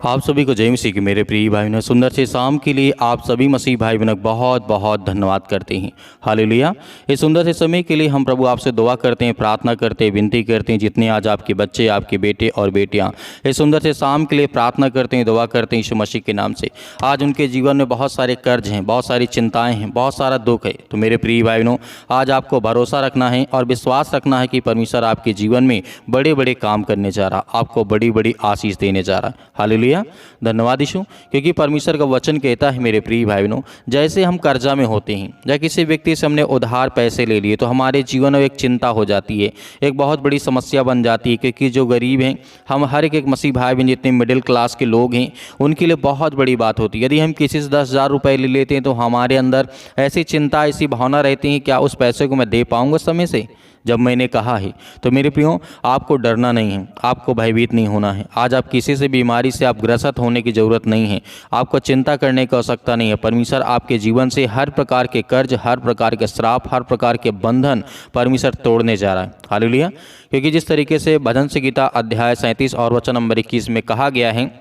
आप सभी को जय मसीह की मेरे प्रिय भाई बहनों। सुंदर से शाम के लिए आप सभी मसीह भाई बहनों बहुत बहुत धन्यवाद करते हैं। हालेलुया। इस सुंदर से समय के लिए हम प्रभु आपसे दुआ करते हैं, प्रार्थना करते हैं, विनती करते हैं। जितने आज आपके बच्चे, आपके बेटे और बेटियां इस सुंदर से शाम के लिए प्रार्थना करते हैं, दुआ करते हैं यीशु मसीह के नाम से। आज उनके जीवन में बहुत सारे कर्ज हैं, बहुत सारी चिंताएँ हैं, बहुत सारा दुख है। तो मेरे प्रिय भाई बहनों, आज आपको भरोसा रखना है और विश्वास रखना है कि परमेश्वर आपके जीवन में बड़े बड़े काम करने जा रहा, आपको बड़ी बड़ी आशीष देने जा रहा है। हालेलुया। धन्यवाद यीशु, क्योंकि परमेश्वर का वचन कहता है मेरे प्रिय भाई बहनों, जैसे हम कर्जा में होते हैं या किसी व्यक्ति से हमने उधार पैसे ले लिए तो हमारे जीवन में एक चिंता हो जाती है, एक बहुत बड़ी समस्या बन जाती है। क्योंकि जो गरीब हैं, हम हर एक मसीह भाई बहन जितने मिडिल क्लास के लोग हैं, उनके लिए बहुत बड़ी बात होती है। यदि हम किसी से 10,000 रुपये ले लेते हैं तो हमारे अंदर ऐसी चिंता, ऐसी भावना रहती है, क्या उस पैसे को मैं दे पाऊँगा समय से। जब मैंने कहा है तो मेरे प्रियो, आपको डरना नहीं है, आपको भयभीत नहीं होना है। आज आप किसी से बीमारी से आप ग्रसित होने की ज़रूरत नहीं है, आपको चिंता करने की आवश्यकता नहीं है। परमेश्वर आपके जीवन से हर प्रकार के कर्ज, हर प्रकार के श्राप, हर प्रकार के बंधन परमेश्वर तोड़ने जा रहा है। हालेलुया। क्योंकि जिस तरीके से भजन संहिता अध्याय 37 और वचन नंबर 21 में कहा गया है,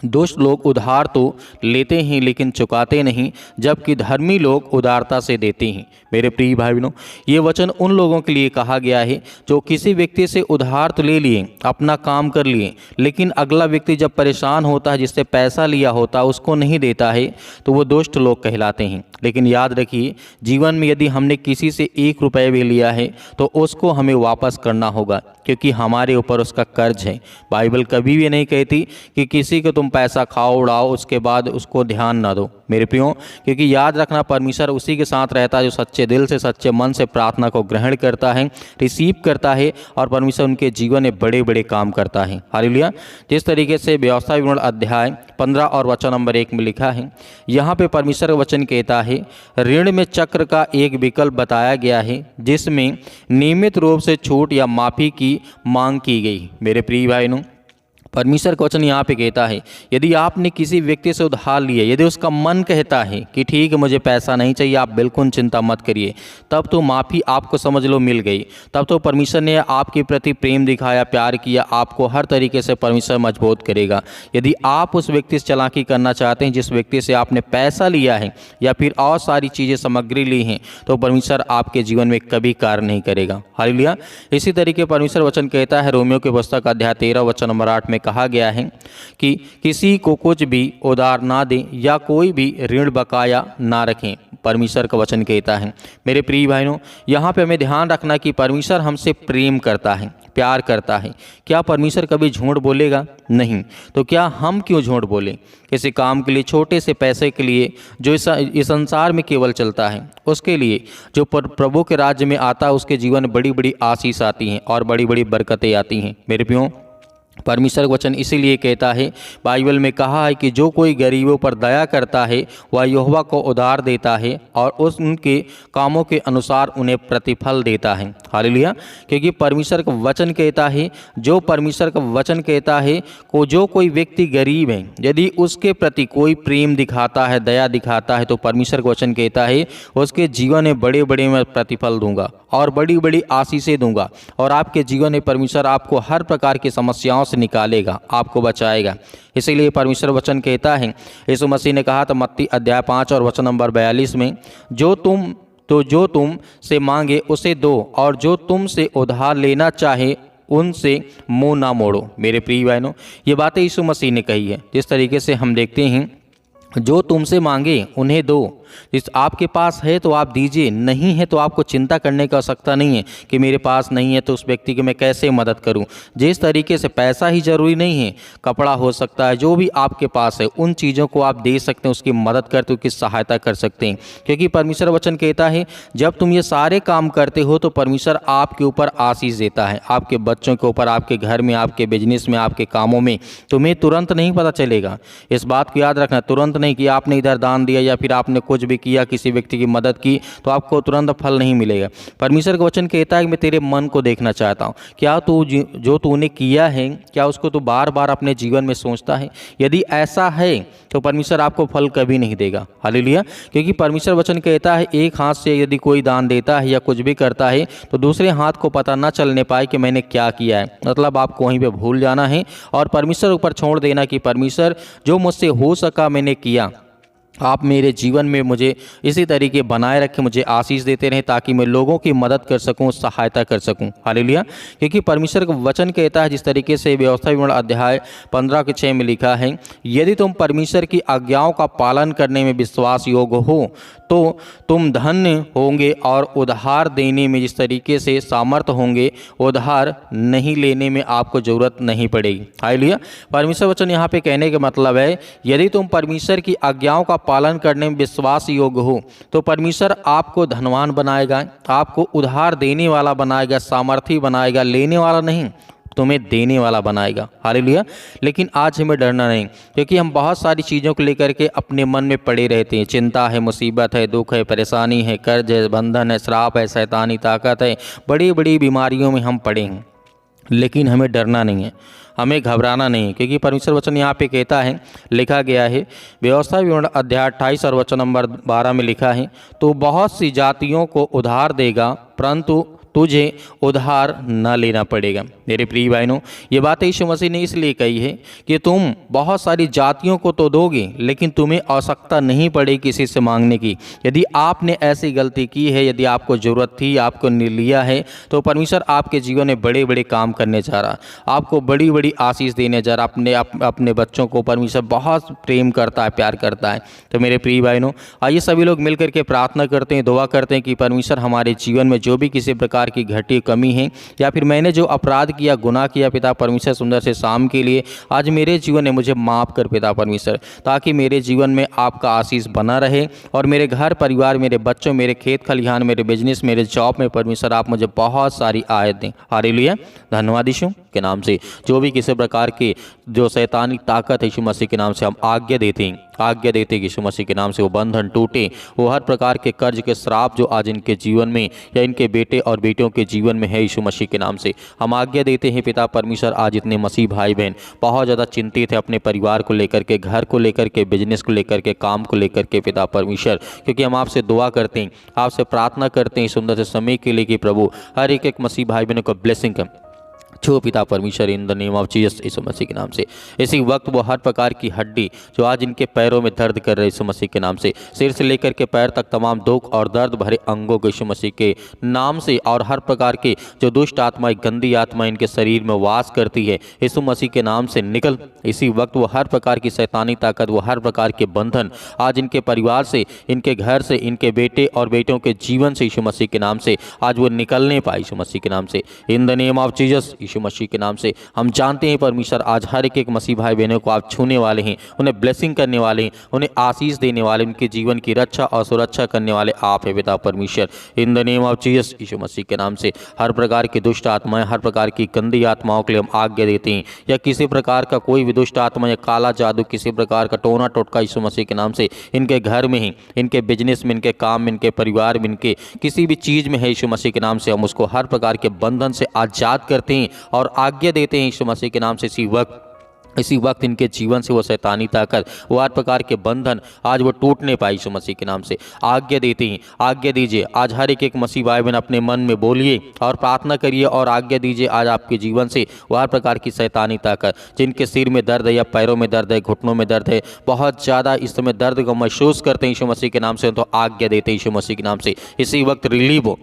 दुष्ट लोग उधार तो लेते हैं लेकिन चुकाते नहीं, जबकि धर्मी लोग उदारता से देते हैं। मेरे प्रिय भाई बहनों, ये वचन उन लोगों के लिए कहा गया है जो किसी व्यक्ति से उधार तो ले लिए, अपना काम कर लिए, लेकिन अगला व्यक्ति जब परेशान होता है, जिससे पैसा लिया होता है, उसको नहीं देता है, तो वो दुष्ट लोग कहलाते हैं। लेकिन याद रखिए, जीवन में यदि हमने किसी से 1 रुपये भी लिया है तो उसको हमें वापस करना होगा, क्योंकि हमारे ऊपर उसका कर्ज है। बाइबल कभी भी नहीं कहती कि किसी को तुम पैसा खाओ, उड़ाओ, उसके बाद उसको ध्यान ना दो। मेरे प्रियो, क्योंकि याद रखना, परमेश्वर उसी के साथ रहता है जो सच्चे दिल से, सच्चे मन से प्रार्थना को ग्रहण करता है, रिसीव करता है, और परमेश्वर उनके जीवन में बड़े बड़े काम करता है। हालेलुया। जिस तरीके से व्यवस्था विवरण अध्याय 15 और वचन नंबर 1 में लिखा है, यहाँ पे परमेश्वर का वचन कहता है, ऋण में चक्र का एक विकल्प बताया गया है जिसमें नियमित रूप से छूट या माफ़ी की मांग की गई। मेरे प्रिय भाइयों, परमेश्वर का वचन यहाँ पे कहता है, यदि आपने किसी व्यक्ति से उधार लिया, यदि उसका मन कहता है कि ठीक है मुझे पैसा नहीं चाहिए, आप बिल्कुल चिंता मत करिए, तब तो माफ़ी आपको समझ लो मिल गई। तब तो परमेश्वर ने आपके प्रति प्रेम दिखाया, प्यार किया, आपको हर तरीके से परमेश्वर मजबूत करेगा। यदि आप उस व्यक्ति से चालाकी करना चाहते हैं, जिस व्यक्ति से आपने पैसा लिया है या फिर और सारी चीज़ें, सामग्री ली हैं, तो परमेश्वर आपके जीवन में कभी कार्य नहीं करेगा। हालेलुया। इसी तरीके परमेश्वर वचन कहता है, रोमियो की पुस्तक अध्याय 13 वचन नंबर 8 में कहा गया है कि किसी को कुछ भी उधार ना दें या कोई भी ऋण बकाया ना रखें। परमेश्वर का वचन कहता है। मेरे प्रिय भाइयों, यहाँ पे हमें ध्यान रखना कि परमेश्वर हमसे प्रेम करता है, प्यार करता है। क्या परमेश्वर कभी झूठ बोलेगा? नहीं। तो क्या हम क्यों झूठ बोलें? किसी काम के लिए, छोटे से पैसे के लिए, जो इस संसार में केवल चलता है, उसके लिए जो प्रभु के राज्य में आता है, उसके जीवन में बड़ी बड़ी आशीष आती हैं और बड़ी बड़ी बरकतें आती हैं। मेरे प्रियो, परमेश्वर का वचन इसीलिए कहता है, बाइबल में कहा है कि जो कोई गरीबों पर दया करता है वह यहोवा को उधार देता है और उनके कामों के अनुसार उन्हें प्रतिफल देता है। हालेलुया। क्योंकि परमेश्वर का वचन कहता है, जो परमेश्वर का वचन कहता है को जो कोई व्यक्ति गरीब है, यदि उसके प्रति कोई प्रेम दिखाता है, दया दिखाता है, तो परमेश्वर का वचन कहता है उसके जीवन में बड़े बड़े मैं प्रतिफल दूंगा और बड़ी बड़ी आशीषें दूंगा, और आपके जीवन में परमेश्वर आपको हर प्रकार की समस्याओं से निकालेगा, आपको बचाएगा। इसीलिए परमेश्वर वचन कहता है, यीशु मसीह ने कहा था मत्ती अध्याय 5 और वचन नंबर 42 में, जो तुम से मांगे उसे दो, और जो तुम से उधार लेना चाहे उनसे मुंह ना मोड़ो। मेरे प्रिय बहनों, ये बातें यीशु मसीह ने कही है। जिस तरीके से हम देखते हैं, जो तुमसे मांगे उन्हें दो, जिस आपके पास है तो आप दीजिए, नहीं है तो आपको चिंता करने की आवश्यकता नहीं है कि मेरे पास नहीं है तो उस व्यक्ति की मैं कैसे मदद करूं। जिस तरीके से पैसा ही जरूरी नहीं है, कपड़ा हो सकता है, जो भी आपके पास है उन चीज़ों को आप दे सकते हैं, उसकी मदद करते हो, उसकी सहायता कर सकते हैं। क्योंकि परमेश्वर वचन कहता है, जब तुम ये सारे काम करते हो तो परमेश्वर आपके ऊपर आशीष देता है, आपके बच्चों के ऊपर, आपके घर में, आपके बिजनेस में, आपके कामों में। तुम्हें तुरंत नहीं पता चलेगा, इस बात को याद रखना। तुरंत नहीं कि आपने इधर दान दिया या फिर आपने कुछ कुछ भी किया, किसी व्यक्ति की मदद की, तो आपको तुरंत फल नहीं मिलेगा। परमेश्वर का वचन कहता है कि मैं तेरे मन को देखना चाहता हूँ। क्या तू जो तूने किया है, क्या उसको तू बार बार अपने जीवन में सोचता है? यदि ऐसा है तो परमेश्वर आपको फल कभी नहीं देगा। हालेलुया। क्योंकि परमेश्वर वचन कहता है एक हाथ से यदि कोई दान देता है या कुछ भी करता है तो दूसरे हाथ को पता न चलने पाए कि मैंने क्या किया है। मतलब आपको वहीं पे भूल जाना है और परमेश्वर ऊपर छोड़ देना कि परमेश्वर जो मुझसे हो सका मैंने किया, आप मेरे जीवन में मुझे इसी तरीके बनाए रखें, मुझे आशीष देते रहें ताकि मैं लोगों की मदद कर सकूं, सहायता कर सकूं। हालेलुया। क्योंकि परमेश्वर का वचन कहता है जिस तरीके से व्यवस्था विवरण अध्याय 15 के 6 में लिखा है, यदि तुम परमेश्वर की आज्ञाओं का पालन करने में विश्वास योग्य हो तो तुम धन्य होंगे और उधार देने में जिस तरीके से सामर्थ होंगे, उधार नहीं लेने में आपको ज़रूरत नहीं पड़ेगी। हालेलुया। परमेश्वर वचन यहाँ पे कहने का मतलब है यदि तुम परमेश्वर की आज्ञाओं का पालन करने में विश्वास योग्य हो तो परमेश्वर आपको धनवान बनाएगा, आपको उधार देने वाला बनाएगा, सामर्थी बनाएगा, लेने वाला नहीं, तुम्हें देने वाला बनाएगा। हालेलुया। लेकिन आज हमें डरना नहीं, क्योंकि हम बहुत सारी चीज़ों को लेकर के अपने मन में पड़े रहते हैं। चिंता है, मुसीबत है, दुख है, परेशानी है, कर्ज है, बंधन है, श्राप है, शैतानी ताकत है, बड़ी बड़ी बीमारियों में हम पड़े हैं। लेकिन हमें डरना नहीं है, हमें घबराना नहीं है, क्योंकि परमेश्वर वचन यहाँ पे कहता है, लिखा गया है व्यवस्था विवरण अध्याय 28 और वचन नंबर 12 में लिखा है, तो बहुत सी जातियों को उधार देगा परंतु तुझे उधार न लेना पड़ेगा। मेरे प्रिय भाइयों, ये बात यीशु मसीह ने इसलिए कही है कि तुम बहुत सारी जातियों को तो दोगे लेकिन तुम्हें आवश्यकता नहीं पड़ेगी किसी से मांगने की। यदि आपने ऐसी गलती की है, यदि आपको ज़रूरत थी, आपको लिया है, तो परमेश्वर आपके जीवन में बड़े बड़े काम करने जा रहा, आपको बड़ी बड़ी आशीष देने जा रहा। अपने बच्चों को परमेश्वर बहुत प्रेम करता है, प्यार करता है। तो मेरे प्रिय भाइयों, आइए सभी लोग मिल करके प्रार्थना करते हैं, दुआ करते हैं कि परमेश्वर हमारे जीवन में जो भी किसी प्रकार की घटी कमी है या फिर मैंने जो अपराध किया, गुनाह किया, पिता परमेश्वर सुंदर से शाम के लिए आज मेरे जीवन में मुझे माफ़ कर पिता परमेश्वर, ताकि मेरे जीवन में आपका आशीष बना रहे और मेरे घर परिवार, मेरे बच्चों, मेरे खेत खलिहान, मेरे बिजनेस, मेरे जॉब में परमेश्वर आप मुझे बहुत सारी आयत दें। हालेलुया। धन्यवाद यीशु के नाम से। जो भी किसी प्रकार की जो शैतानी ताकत है यीशु मसीह के नाम से हम आज्ञा देते हैं कि यीशु मसीह के नाम से वो बंधन टूटे, वो हर प्रकार के कर्ज के श्राप जो आज इनके जीवन में या इनके बेटे और बेटियों के जीवन में है, यीशु मसीह के नाम से हम आज्ञा देते हैं पिता परमेश्वर। आज इतने मसीह भाई बहन बहुत ज़्यादा चिंतित है अपने परिवार को लेकर के, घर को लेकर के, बिजनेस को लेकर के, काम को लेकर के पिता परमेश्वर, क्योंकि हम आपसे दुआ करते हैं, आपसे प्रार्थना करते हैं सुंदर से समय के लिए कि प्रभु हर एक मसीह भाई बहनों को ब्लेसिंग कर छो पिता परमेश्वर in the name of Jesus Yeshu Masih के नाम से। इसी वक्त वो हर प्रकार की हड्डी जो आज इनके पैरों में दर्द कर रहे यीशु मसीह के नाम से, सिर से लेकर के पैर तक तमाम दुख और दर्द भरे अंगों को यीशु मसीह के नाम से, और हर प्रकार के जो दुष्ट आत्माएं, गंदी आत्मा इनके शरीर में वास करती है यीशु मसीह के नाम से निकल। इसी वक्त वो हर प्रकार की शैतानी ताकत, वो हर प्रकार के बंधन आज इनके परिवार से, इनके घर से, इनके बेटे और बेटियों के जीवन से यीशु मसीह के नाम से आज वो निकलने पाए यीशु मसीह के नाम से। In the name of Jesus Yeshu Masih के नाम से हम जानते हैं परमेश्वर आज हर एक मसीह भाई बहनों को आप छूने वाले हैं, उन्हें ब्लेसिंग करने वाले हैं, उन्हें आशीष देने वाले, उनके जीवन की रक्षा और सुरक्षा करने वाले आप है पिता परमेश्वर। In the name of Jesus Yeshu Masih के नाम से हर प्रकार की दुष्ट आत्माएं, हर प्रकार की गंदी आत्माओं के लिए हम आज्ञा देते हैं, या किसी प्रकार का कोई भी दुष्ट आत्मा या काला जादू, किसी प्रकार का टोना टोटका यीशु मसीह के नाम से इनके घर में ही, इनके बिजनेस में, इनके काम में, इनके परिवार में, इनके किसी भी चीज़ में है यीशु मसीह के नाम से हम उसको हर प्रकार के बंधन से आज़ाद करते हैं और आज्ञा देते हैं यीशु मसीह के नाम से। इसी वक्त इनके जीवन से वो शैतानी ताकत, वो हर प्रकार के बंधन आज वो टूटने पाए यीशु मसीह के नाम से आज्ञा देते हैं। आज्ञा दीजिए आज हर एक मसीह भाई बहन अपने मन में बोलिए और प्रार्थना करिए और आज्ञा दीजिए आज आपके जीवन से वो हर प्रकार की शैतानी ताकत, जिनके सिर में दर्द है या पैरों में दर्द है, घुटनों में दर्द है, बहुत ज़्यादा इस समय दर्द को महसूस करते हैं यीशु मसीह के नाम से, तो आज्ञा देते हैं यीशु मसीह के नाम से इसी वक्त रिलीव हो।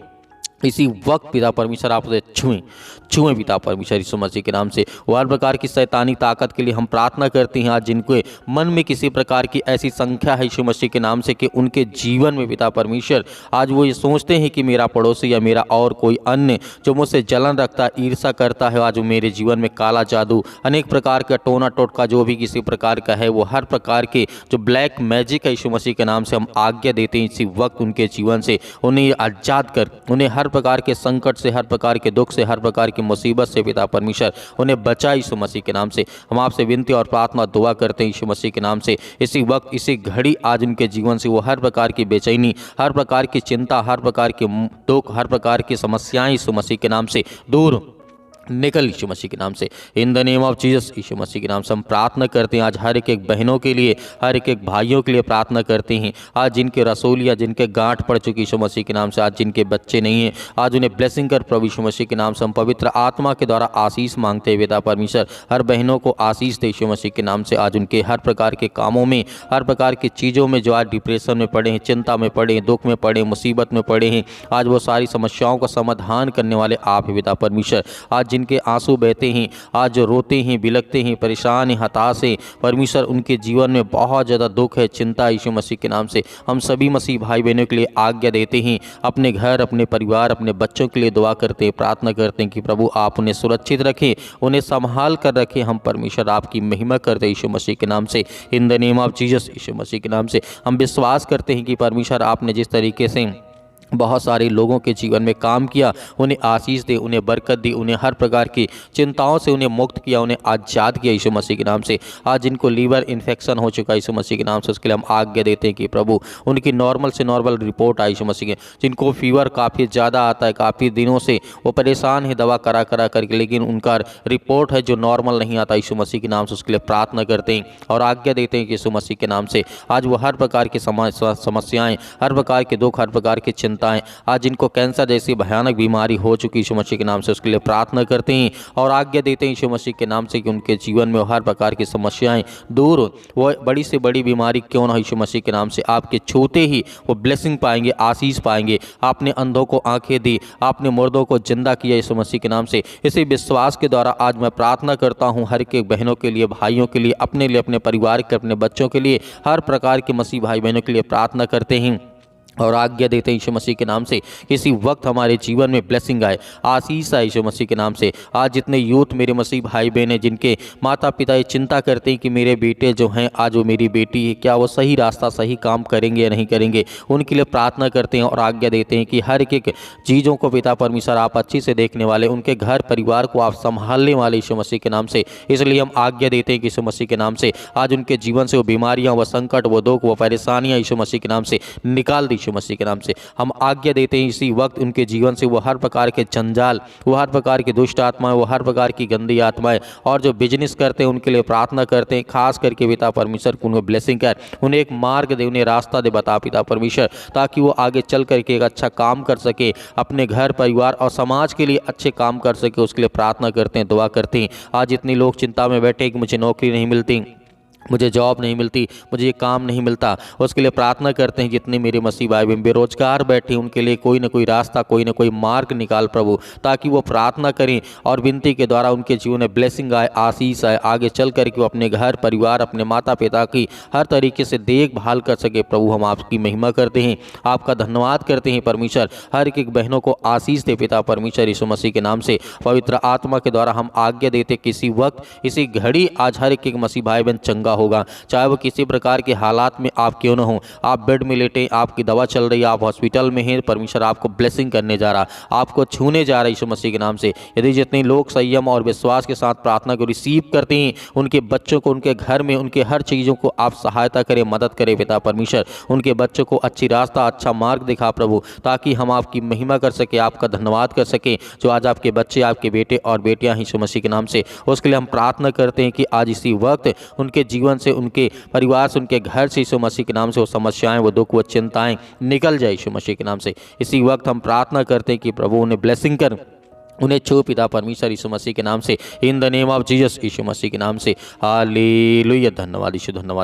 इसी वक्त पिता परमेश्वर आप उसे छुएं पिता परमेश्वर यीशु मसीह के नाम से। वो हर प्रकार की शैतानी ताकत के लिए हम प्रार्थना करते हैं आज जिनके मन में किसी प्रकार की ऐसी संख्या है यीशु मसीह के नाम से कि उनके जीवन में पिता परमेश्वर आज वो ये सोचते हैं कि मेरा पड़ोसी या मेरा और कोई अन्य जो मुझसे जलन रखता है, ईर्षा करता है, आज वो मेरे जीवन में काला जादू, अनेक प्रकार का टोना टोटका जो भी किसी प्रकार का है, वो हर प्रकार के जो ब्लैक मैजिक है यीशु मसीह के नाम से हम आज्ञा देते हैं इसी वक्त उनके जीवन से उन्हें आज़ाद कर, उन्हें हर हर प्रकार के संकट से, हर प्रकार के दुख से, हर प्रकार की मुसीबत से पिता परमेश्वर उन्हें बचा यीशु मसीह के नाम से। हम आपसे विनती और प्रार्थना दुआ करते हैं यीशु मसीह के नाम से, इसी वक्त इसी घड़ी आज उनके जीवन से वो हर प्रकार की बेचैनी, हर प्रकार की चिंता, हर प्रकार के दुख, हर प्रकार की समस्याएं यीशु मसीह के नाम से दूर निकल यीशु मसीह के नाम से। In the name of Jesus Yeshu Masih के नाम से हम प्रार्थना करते हैं। आज हर एक बहनों के लिए, हर एक भाइयों के लिए प्रार्थना करते हैं। आज जिनके रसोलियाँ, जिनके गांठ पड़ चुकी यीशु मसीह के नाम से, आज जिनके बच्चे नहीं हैं, आज उन्हें ब्लेसिंग कर प्रभु यीशु मसीह के नाम से। हम पवित्र आत्मा के द्वारा आशीष मांगते हैं पिता परमेश्वर, हर बहनों को आशीष दे यीशु मसीह के नाम से। आज उनके हर प्रकार के कामों में, हर प्रकार की चीज़ों में जो आज डिप्रेशन में पड़े हैं, चिंता में पड़े हैं, दुख में पड़े हैं, मुसीबत में पड़े हैं, आज वो सारी समस्याओं का समाधान करने वाले आप हैं पिता परमेश्वर। आज जिनके आंसू बहते हैं, आज जो रोते हैं, बिलखते हैं, परेशान हैं, हताश हैं परमेश्वर, उनके जीवन में बहुत ज़्यादा दुख है, चिंता यीशु मसीह के नाम से। हम सभी मसीह भाई बहनों के लिए आज्ञा देते हैं, अपने घर, अपने परिवार, अपने बच्चों के लिए दुआ करते हैं, प्रार्थना करते हैं कि प्रभु आप उन्हें सुरक्षित रखें, उन्हें संभाल कर रखें। हम परमेश्वर आपकी महिमा करते हैं यीशु मसीह के नाम से। In the name of Jesus Yeshu Masih के नाम से हम विश्वास करते हैं कि परमेश्वर आपने जिस तरीके से बहुत सारे लोगों के जीवन में काम किया, उन्हें आशीष दे, उन्हें बरकत दी, उन्हें हर प्रकार की चिंताओं से उन्हें मुक्त किया, उन्हें आज़ाद किया यीशु मसीह के नाम से। आज जिनको लीवर इन्फेक्शन हो चुका है यीशु मसीह के नाम से, उसके लिए हम आज्ञा देते हैं कि प्रभु उनकी नॉर्मल से नॉर्मल रिपोर्ट आई यीशु मसीह के। जिनको फीवर काफ़ी ज़्यादा आता है, काफ़ी दिनों से वो परेशान है दवा करा करके, लेकिन उनका रिपोर्ट है जो नॉर्मल नहीं आता यीशु मसीह के नाम से, उसके लिए प्रार्थना करते हैं और आज्ञा देते हैं कि यीशु मसीह के नाम से आज वो हर प्रकार की समस्याएँ, हर प्रकार के दुख, हर प्रकार की चिंताएं, आज जिनको कैंसर जैसी भयानक बीमारी हो चुकी यीशु मसीह के नाम से, उसके लिए प्रार्थना करते हैं और आज्ञा देते हैं यीशु मसीह के नाम से कि उनके जीवन में हर प्रकार की समस्याएं दूर, वो बड़ी से बड़ी बीमारी क्यों ना यीशु मसीह के नाम से आपके छूते ही वो ब्लेसिंग पाएंगे, आशीष पाएंगे। आपने अंधों को आंखें दी, आपने मुर्दों को जिंदा किया यीशु मसीह के नाम से। इसी विश्वास के द्वारा आज मैं प्रार्थना करता हूँ हर एक बहनों के लिए, भाइयों के लिए, अपने लिए, अपने परिवार के, अपने बच्चों के लिए, हर प्रकार के मसीह भाई बहनों के लिए प्रार्थना करते हैं और आज्ञा देते हैं यीशु मसीह के नाम से इसी वक्त हमारे जीवन में ब्लेसिंग आए, आशीष आए यीशु मसीह के नाम से। आज जितने यूथ मेरे मसीह भाई बहन हैं, जिनके माता पिता ये चिंता करते हैं कि मेरे बेटे जो हैं, आज वो मेरी बेटी है, क्या वो सही रास्ता, सही काम करेंगे या नहीं करेंगे, उनके लिए प्रार्थना करते हैं और आज्ञा देते हैं कि हर एक चीज़ों को पिता परमेश्वर आप अच्छी से देखने वाले, उनके घर परिवार को आप संभालने वाले यीशु मसीह के नाम से। इसलिए हम आज्ञा देते हैं कि यीशु मसीह के नाम से आज उनके जीवन से वो बीमारियाँ, वो संकट, वो दुख, वो परेशानियाँ यीशु मसीह के नाम से निकाल दी यीशु मसीह के नाम से। हम आज्ञा देते हैं इसी वक्त उनके जीवन से वो हर प्रकार के जंजाल, वो हर प्रकार की दुष्ट आत्माएं, वो हर प्रकार की गंदी आत्माएं और जो बिजनेस करते हैं उनके लिए प्रार्थना करते हैं, खास करके पिता परमेश्वर को उन्हें ब्लेसिंग कर, उन्हें एक मार्ग दे, उन्हें रास्ता दे, बता पिता परमेश्वर, ताकि वो आगे चल करके एक अच्छा काम कर सके, अपने घर परिवार और समाज के लिए अच्छे काम कर सके। उसके लिए प्रार्थना करते हैं, दुआ करते हैं। आज इतने लोग चिंता में बैठे कि मुझे नौकरी नहीं मिलती, मुझे जॉब नहीं मिलती, मुझे ये काम नहीं मिलता, उसके लिए प्रार्थना करते हैं। जितने मेरे मसीह भाई बहन बेरोजगार बैठे उनके लिए कोई ना कोई रास्ता, कोई ना कोई मार्ग निकाल प्रभु, ताकि वो प्रार्थना करें और विनती के द्वारा उनके जीवन में ब्लेसिंग आए, आशीष आए, आगे चल करके वो अपने घर परिवार, अपने माता पिता की हर तरीके से देखभाल कर सके। प्रभु हम आपकी महिमा करते हैं, आपका धन्यवाद करते हैं परमेश्वर। हर एक बहनों को आशीष दे पिता परमेश्वर यीशु मसीह के नाम से। पवित्र आत्मा के द्वारा हम आज्ञा देते किसी वक्त, इसी घड़ी आज हर एक मसीह भाई बहन चंगा होगा, चाहे वो किसी प्रकार के हालात में आप क्यों न हो। आप बेड में लेटे, आपकी दवा चल रही है, आप हॉस्पिटल में हैं, परमेश्वर आपको ब्लेसिंग करने जा रहा, आपको छूने जा रहा है यीशु मसीह के नाम से। यदि जितने लोग संयम और विश्वास के साथ प्रार्थना को रिसीव करते हैं, उनके बच्चों को, उनके घर में, उनके हर चीज़ों को आप सहायता करें, मदद करें पिता परमेश्वर। उनके बच्चों को अच्छी रास्ता, अच्छा मार्ग दिखा प्रभु, ताकि हम आपकी महिमा कर सके, आपका धन्यवाद कर सके। जो आज आपके बच्चे, आपके बेटे और बेटियां हैं यीशु मसीह के नाम से, उसके लिए हम प्रार्थना करते हैं कि आज इसी वक्त उनके जीवन से, उनके परिवार से, उनके घर से यीशु मसीह के नाम से वो समस्याएं, वो दुख, वो चिंताएं निकल जाए यीशु मसीह के नाम से। इसी वक्त हम प्रार्थना करते हैं कि प्रभु उन्हें ब्लेसिंग कर, उन्हें छू पिता परमेश्वर यीशु मसीह के नाम से। In the name of Jesus Yeshu Masih के नाम से। हालेलुया। धन्यवाद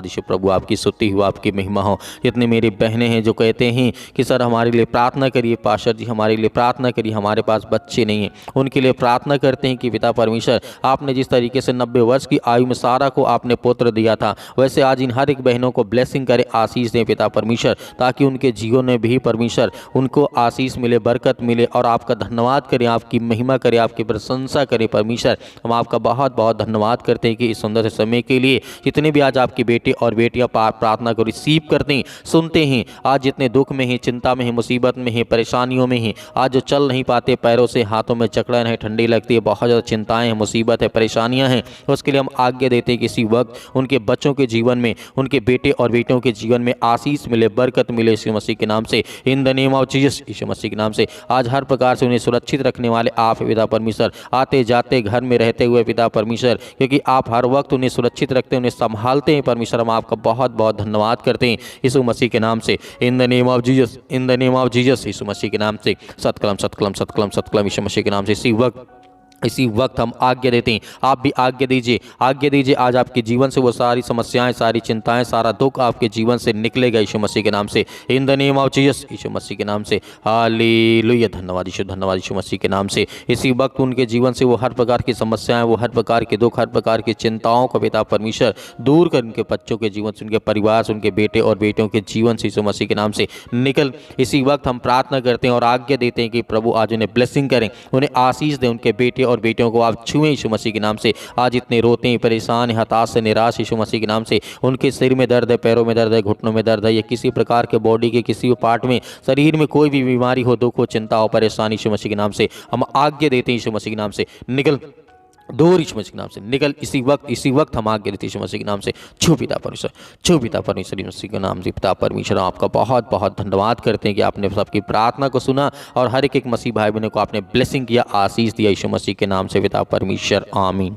यीशु प्रभु आपकी स्तुति हो, आपकी महिमा हो। जितने मेरी बहनें हैं जो कहते हैं कि सर हमारे लिए प्रार्थना करिए, पास्टर जी हमारे लिए प्रार्थना करिए, हमारे पास बच्चे नहीं हैं, उनके लिए प्रार्थना करते हैं कि पिता परमेश्वर आपने जिस तरीके से 90 वर्ष की आयु में सारा को आपने पुत्र दिया था, वैसे आज इन हर एक बहनों को ब्लेसिंग करे, आशीष दें पिता परमेश्वर, ताकि उनके जीवन में भी परमेश्वर उनको आशीष मिले, बरकत मिले और आपका धन्यवाद करें, आपकी महिमा करें, आपकी प्रशंसा करें। परमेश्वर, हम आपका बहुत बहुत धन्यवाद करते हैं कि इस सुंदर से समय के लिए जितने भी आज आपके बेटे और बेटियां प्रार्थना को रिसीव करते हैं, सुनते हैं, आज जितने दुख में हैं, चिंता में हैं, मुसीबत में हैं, परेशानियों में हैं, आज जो चल नहीं पाते, पैरों से हाथों में जकड़न है, ठंडी लगती है, बहुत ज़्यादा चिंताएं हैं, मुसीबत है, परेशानियां हैं, उसके लिए हम आज्ञा देते हैं कि इसी वक्त उनके बच्चों के जीवन में, उनके बेटे और बेटियों के जीवन में आशीष मिले, बरकत मिले यीशु मसीह के नाम से, in the name of Jesus. Yeshu Masih के नाम से आज हर प्रकार से उन्हें सुरक्षित रखने वाले आप हैं पिता परमेश्वर, आते जाते घर में रहते हुए पिता परमेश्वर, क्योंकि आप हर वक्त उन्हें सुरक्षित रखते हैं, उन्हें संभालते हैं परमेश्वर। हम आपका बहुत बहुत धन्यवाद करते हैं यीशु मसीह के नाम से, in the name of Jesus, in the name of Jesus. Yeshu Masih के नाम से सतकलम सतकलम सतकलम सतकलम यीशु मसीह के नाम से इसी वक्त हम आज्ञा देते हैं, आप भी आज्ञा दीजिए आज आपके जीवन से वो सारी समस्याएं, सारी चिंताएं, सारा दुख आपके जीवन से निकलेगा यीशु मसीह के नाम से, in the name of Jesus. Yeshu Masih के नाम से हालेलुया, धन्यवाद यीशु मसीह के नाम से। इसी वक्त उनके जीवन से वो हर प्रकार की समस्याएं, वो हर प्रकार के दुख, हर प्रकार की चिंताओं को पिता परमेश्वर दूर कर उनके बच्चों के जीवन से, उनके परिवार से, उनके बेटे और बेटियों के जीवन से यीशु मसीह के नाम से निकल। इसी वक्त हम प्रार्थना करते हैं और आज्ञा देते हैं कि प्रभु आज उन्हें ब्लेसिंग करें, उन्हें आशीष दें, उनके बेटे और बेटियों को आप छुएं यीशु मसीह के नाम से। आज इतने रोते हैं, परेशान हैं, हताश से, निराश यीशु मसीह के नाम से, उनके सिर में दर्द है, पैरों में दर्द है, घुटनों में दर्द है, या किसी प्रकार के बॉडी के किसी भी पार्ट में, शरीर में कोई भी बीमारी हो, दुख हो, चिंता हो, परेशानी, यीशु मसीह के नाम से हम आज्ञा देते हैं यीशु मसीह के नाम से निकल, दूर यीशु मसीह के नाम से निकल। इसी वक्त हम आज्ञा देते यीशु मसीह के नाम से छू पिता परमेश्वर, छू पिता परमेश्वर यीशु मसीह के नाम से। पिता परमेश्वर, आपका बहुत बहुत धन्यवाद करते हैं कि आपने सबकी प्रार्थना को सुना और हर एक मसीह भाई बहनों को आपने ब्लेसिंग किया, आशीष दिया यीशु मसीह के नाम से पिता परमेश्वर, आमीन।